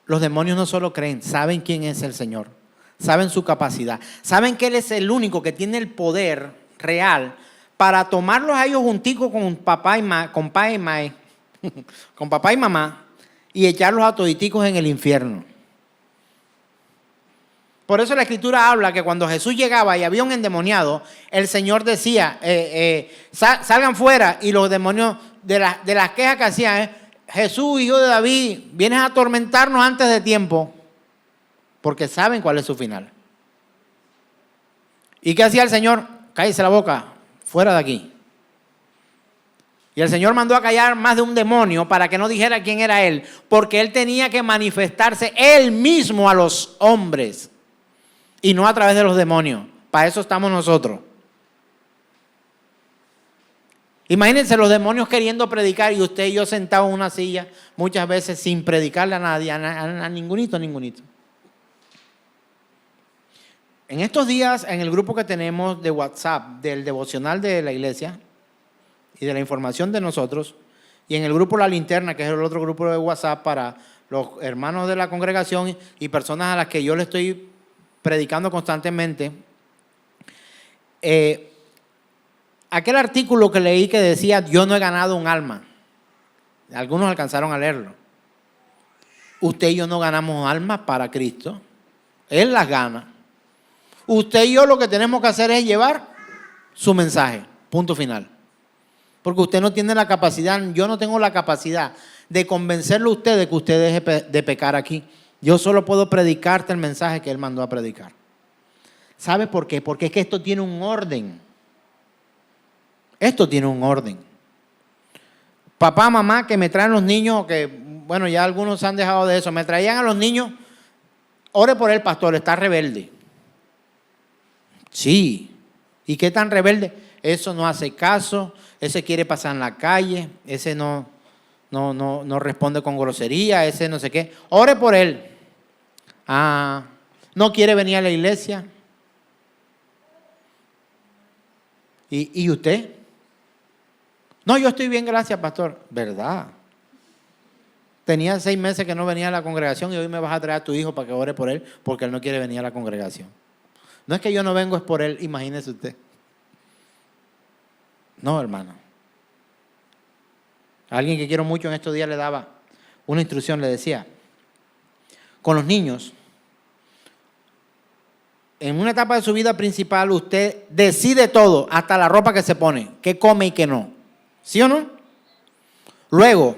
Los demonios no solo creen, saben quién es el Señor, saben su capacidad, saben que Él es el único que tiene el poder real para tomarlos a ellos junticos con papá y mamá y echarlos a toditicos en el infierno. Por eso la Escritura habla que cuando Jesús llegaba y había un endemoniado, el Señor decía, salgan fuera, y los demonios de las quejas que hacían, Jesús, hijo de David, vienes a atormentarnos antes de tiempo, porque saben cuál es su final. ¿Y qué hacía el Señor? Cállese la boca, fuera de aquí. Y el Señor mandó a callar más de un demonio para que no dijera quién era Él, porque Él tenía que manifestarse Él mismo a los hombres y no a través de los demonios. Para eso estamos nosotros. Imagínense los demonios queriendo predicar y usted y yo sentados en una silla muchas veces sin predicarle a nadie, a ningunito. En estos días, en el grupo que tenemos de WhatsApp, del devocional de la iglesia y de la información de nosotros, y en el grupo La Linterna, que es el otro grupo de WhatsApp para los hermanos de la congregación y personas a las que yo le estoy predicando constantemente, aquel artículo que leí que decía, yo no he ganado un alma. Algunos alcanzaron a leerlo. Usted y yo no ganamos almas para Cristo. Él las gana. Usted y yo lo que tenemos que hacer es llevar su mensaje. Punto final. Porque usted no tiene la capacidad, yo no tengo la capacidad de convencerlo a usted de que usted deje de pecar aquí. Yo solo puedo predicarte el mensaje que Él mandó a predicar. ¿Sabe por qué? Porque es que esto tiene un orden. Esto tiene un orden. Papá, mamá, que me traen los niños, que bueno, ya algunos se han dejado de eso, me traían a los niños, ore por él, pastor, está rebelde. Sí. ¿Y qué tan rebelde? Eso no hace caso, ese quiere pasar en la calle, ese no responde con grosería, ese no sé qué. Ore por él. Ah, no quiere venir a la iglesia. ¿Y usted? No, yo estoy bien, gracias, pastor. ¿Verdad? Tenía 6 meses que no venía a la congregación y hoy me vas a traer a tu hijo para que ore por él porque él no quiere venir a la congregación. No es que yo no vengo, es por él, imagínese usted. No, hermano. A alguien que quiero mucho en estos días le daba una instrucción, le decía, con los niños, en una etapa de su vida principal usted decide todo, hasta la ropa que se pone, qué come y qué no. ¿Sí o no? Luego,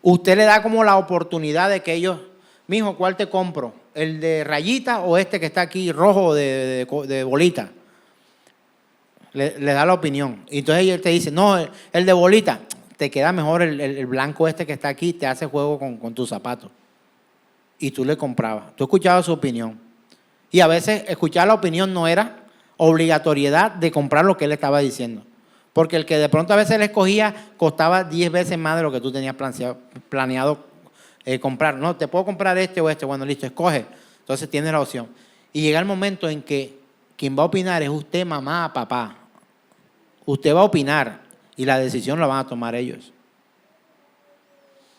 usted le da como la oportunidad de que ellos, mijo, ¿cuál te compro? ¿El de rayita o este que está aquí rojo de bolita? Le da la opinión. Y entonces él te dice, no, el de bolita, te queda mejor el blanco este que está aquí, te hace juego con tus zapatos. Y tú le comprabas. Tú escuchabas su opinión. Y a veces escuchar la opinión no era obligatoriedad de comprar lo que él estaba diciendo. Porque el que de pronto a veces le escogía costaba 10 veces más de lo que tú tenías planeado comprar. No, te puedo comprar este o este. Bueno, listo, escoge. Entonces tienes la opción. Y llega el momento en que quien va a opinar es usted, mamá, papá. Usted va a opinar y la decisión la van a tomar ellos.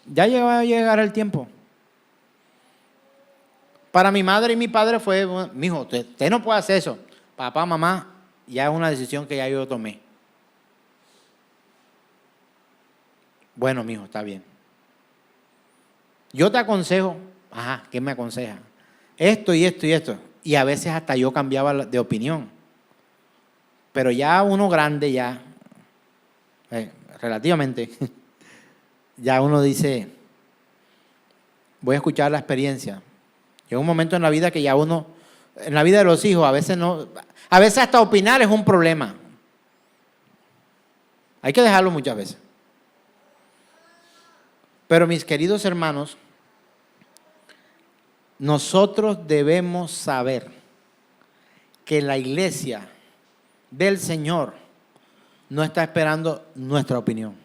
Ya va a llegar el tiempo. Para mi madre y mi padre fue, mijo, usted no puede hacer eso. Papá, mamá, ya es una decisión que ya yo tomé. Bueno, mijo, está bien. Yo te aconsejo, ajá, ¿qué me aconseja? Esto y esto y esto. Y a veces hasta yo cambiaba de opinión. Pero ya uno grande, ya, relativamente, ya uno dice, voy a escuchar la experiencia. Llega un momento en la vida que ya uno, en la vida de los hijos, a veces hasta opinar es un problema. Hay que dejarlo muchas veces. Pero mis queridos hermanos, nosotros debemos saber que la iglesia del Señor no está esperando nuestra opinión.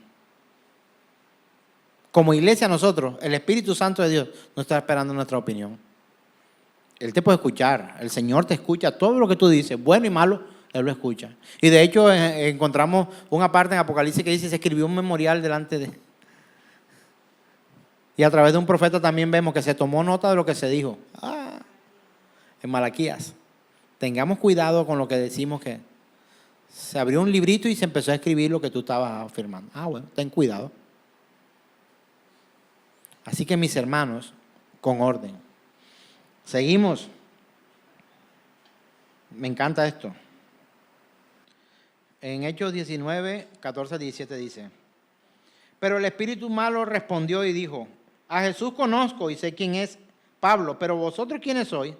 Como iglesia nosotros, el Espíritu Santo de Dios no está esperando nuestra opinión. Él te puede escuchar, el Señor te escucha, todo lo que tú dices, bueno y malo, Él lo escucha. Y de hecho encontramos una parte en Apocalipsis que dice, se escribió un memorial delante de... Y a través de un profeta también vemos que se tomó nota de lo que se dijo. En Malaquías. Tengamos cuidado con lo que decimos, que se abrió un librito y se empezó a escribir lo que tú estabas afirmando. Bueno, ten cuidado. Así que mis hermanos, con orden. Seguimos. Me encanta esto. En Hechos 19, 14, 17 dice, pero el espíritu malo respondió y dijo, a Jesús conozco y sé quién es Pablo, pero vosotros quiénes sois.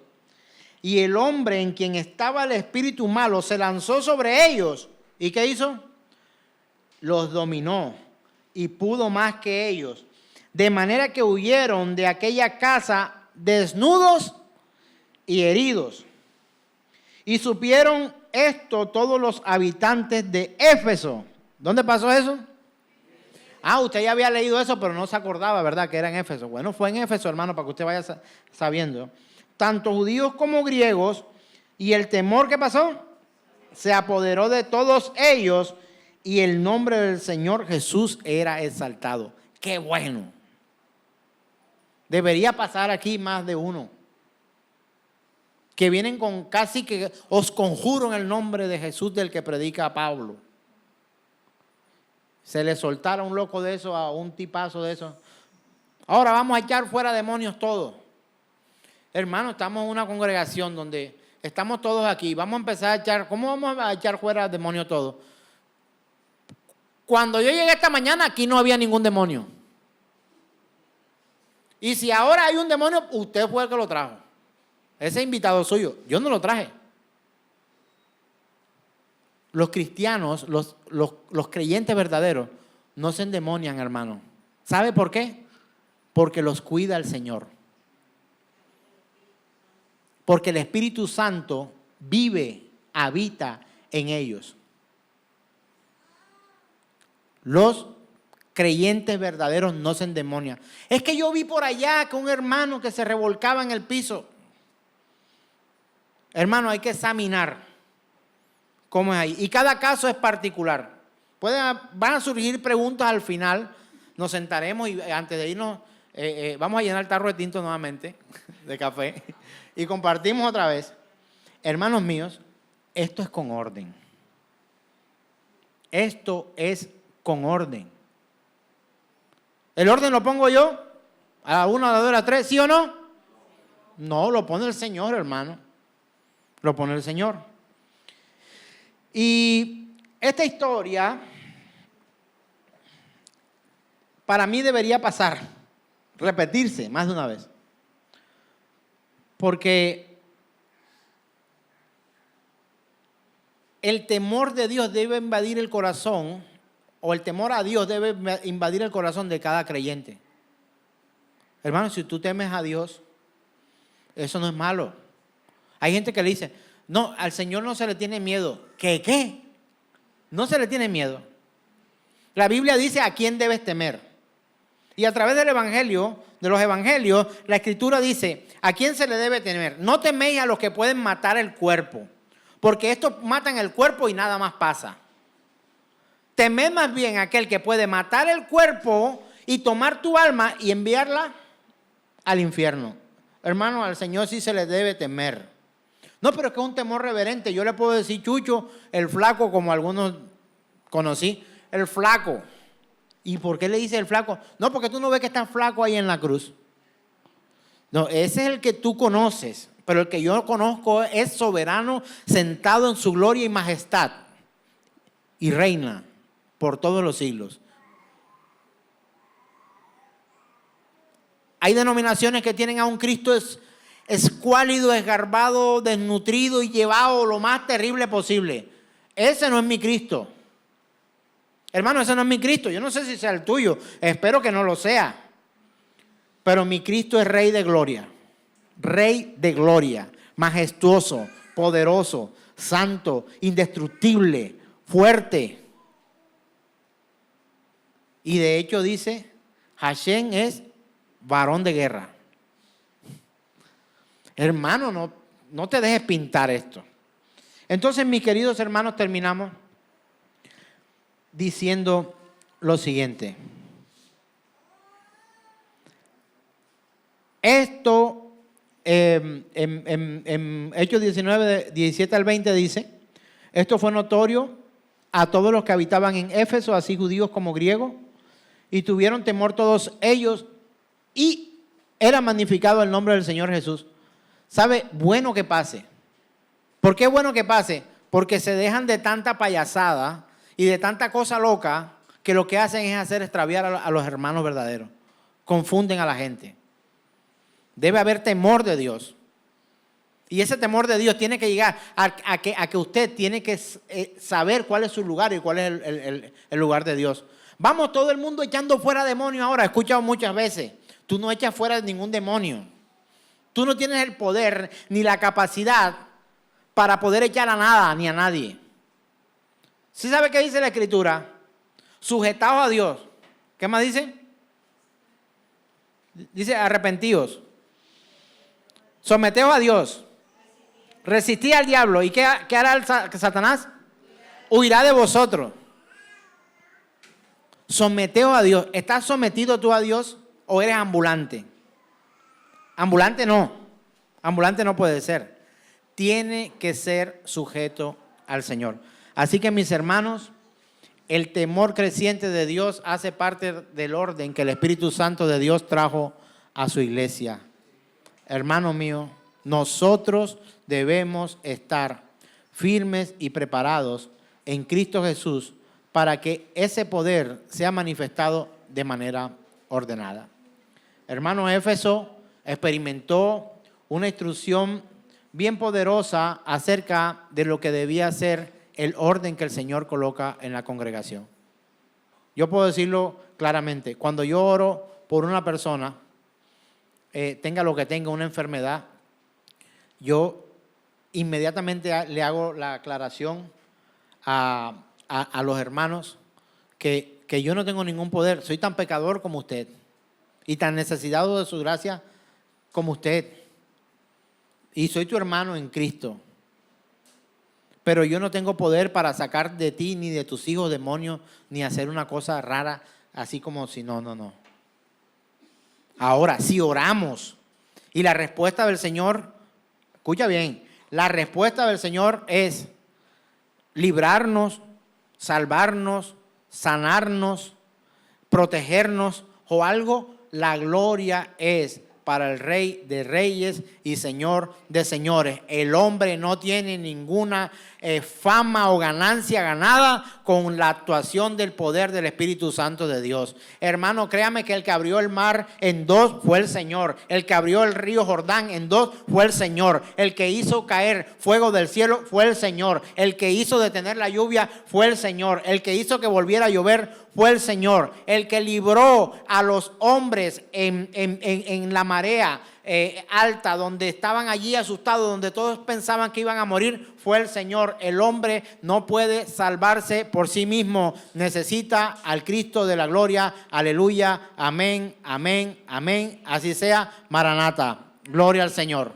Y el hombre en quien estaba el espíritu malo se lanzó sobre ellos. ¿Y qué hizo? Los dominó y pudo más que ellos. De manera que huyeron de aquella casa desnudos y heridos. Y supieron esto todos los habitantes de Éfeso. ¿Dónde pasó eso? Usted ya había leído eso, pero no se acordaba, ¿verdad? Que era en Éfeso. Bueno, fue en Éfeso, hermano, para que usted vaya sabiendo. Tanto judíos como griegos, y el temor que pasó se apoderó de todos ellos, y el nombre del Señor Jesús era exaltado. ¡Qué bueno! Debería pasar aquí más de uno que vienen con casi que os conjuro en el nombre de Jesús del que predica a Pablo. Se le soltara un loco de eso, a un tipazo de eso. Ahora vamos a echar fuera demonios todos. Hermano, estamos en una congregación donde estamos todos aquí. Vamos a empezar a echar, ¿cómo vamos a echar fuera demonios todos? Cuando yo llegué esta mañana, aquí no había ningún demonio. Y si ahora hay un demonio, usted fue el que lo trajo. Ese invitado suyo, yo no lo traje. Los cristianos, los creyentes verdaderos, no se endemonian, hermano. ¿Sabe por qué? Porque los cuida el Señor. Porque el Espíritu Santo vive, habita en ellos. Los creyentes verdaderos no se endemonian. Es que yo vi por allá que un hermano que se revolcaba en el piso. Hermano, hay que examinar cómo es ahí. Y cada caso es particular. Van a surgir preguntas al final. Nos sentaremos y antes de irnos, vamos a llenar el tarro de tinto nuevamente, de café, y compartimos otra vez. Hermanos míos, esto es con orden. Esto es con orden. ¿El orden lo pongo yo? ¿A la 1, a la 2, a la 3? ¿Sí o no? No, lo pone el Señor, hermano. Lo pone el Señor. Y esta historia para mí debería pasar, repetirse más de una vez. Porque el temor de Dios debe invadir el corazón, o el temor a Dios debe invadir el corazón de cada creyente. Hermano, si tú temes a Dios, eso no es malo. Hay gente que le dice, no, al Señor no se le tiene miedo. ¿Qué? No se le tiene miedo. La Biblia dice a quién debes temer. Y a través del Evangelio, de los Evangelios, la Escritura dice, ¿a quién se le debe temer? No teméis a los que pueden matar el cuerpo, porque estos matan el cuerpo y nada más pasa. Temed más bien a aquel que puede matar el cuerpo y tomar tu alma y enviarla al infierno. Hermano, al Señor sí se le debe temer. No, pero es que es un temor reverente. Yo le puedo decir Chucho, el flaco, como algunos conocí, el flaco. ¿Y por qué le dice el flaco? No, porque tú no ves que está flaco ahí en la cruz. No, ese es el que tú conoces, pero el que yo conozco es soberano, sentado en su gloria y majestad, y reina por todos los siglos. Hay denominaciones que tienen a un Cristo escuálido, esgarbado, desnutrido y llevado lo más terrible posible. Ese no es mi Cristo. Hermano, ese no es mi Cristo. Yo no sé si sea el tuyo. Espero que no lo sea. Pero mi Cristo es Rey de gloria. Rey de gloria. Majestuoso, poderoso, santo, indestructible, fuerte. Y de hecho dice, Hashem es varón de guerra. Hermano, no te dejes pintar esto. Entonces, mis queridos hermanos, terminamos diciendo lo siguiente. Esto, en Hechos 19, 17 al 20 dice, esto fue notorio a todos los que habitaban en Éfeso, así judíos como griegos, y tuvieron temor todos ellos, y era magnificado el nombre del Señor Jesús. ¿Sabe? Bueno que pase. ¿Por qué es bueno que pase? Porque se dejan de tanta payasada y de tanta cosa loca que lo que hacen es hacer extraviar a los hermanos verdaderos. Confunden a la gente. Debe haber temor de Dios. Y ese temor de Dios tiene que llegar a que usted tiene que saber cuál es su lugar y cuál es el lugar de Dios. Vamos, todo el mundo echando fuera demonios ahora. He escuchado muchas veces. Tú no echas fuera ningún demonio. Tú no tienes el poder ni la capacidad para poder echar a nada ni a nadie. ¿Sí sabe qué dice la Escritura? Sujetaos a Dios. ¿Qué más dice? Dice arrepentíos. Someteos a Dios. Resistid al diablo. ¿Y qué hará el Satanás? Huirá de vosotros. Someteos a Dios. ¿Estás sometido tú a Dios o eres ambulante? Ambulante no. Ambulante no puede ser. Tiene que ser sujeto al Señor. Así que, mis hermanos, el temor creciente de Dios hace parte del orden que el Espíritu Santo de Dios trajo a su iglesia. Hermano mío, nosotros debemos estar firmes y preparados en Cristo Jesús para que ese poder sea manifestado de manera ordenada. Hermano, Éfeso experimentó una instrucción bien poderosa acerca de lo que debía ser el orden que el Señor coloca en la congregación. Yo puedo decirlo claramente, cuando yo oro por una persona, tenga lo que tenga, una enfermedad, yo inmediatamente le hago la aclaración a los hermanos que yo no tengo ningún poder, soy tan pecador como usted y tan necesitado de su gracia como usted, y soy tu hermano en Cristo, pero yo no tengo poder para sacar de ti ni de tus hijos demonios, ni hacer una cosa rara, así como si no. Ahora, si oramos y la respuesta del Señor, escucha bien, la respuesta del Señor es librarnos, salvarnos, sanarnos, protegernos o algo, la gloria es para el Rey de Reyes y Señor de Señores. El hombre no tiene ninguna fama o ganancia ganada con la actuación del poder del Espíritu Santo de Dios. Hermano, créame que el que abrió el mar en dos fue el Señor. El que abrió el río Jordán en dos fue el Señor. El que hizo caer fuego del cielo fue el Señor. El que hizo detener la lluvia fue el Señor. El que hizo que volviera a llover fue el Señor. El que libró a los hombres en la marea alta, donde estaban allí asustados, donde todos pensaban que iban a morir, fue el Señor. El hombre no puede salvarse por sí mismo, necesita al Cristo de la gloria. Aleluya, amén, amén, amén. Así sea, Maranata, gloria al Señor.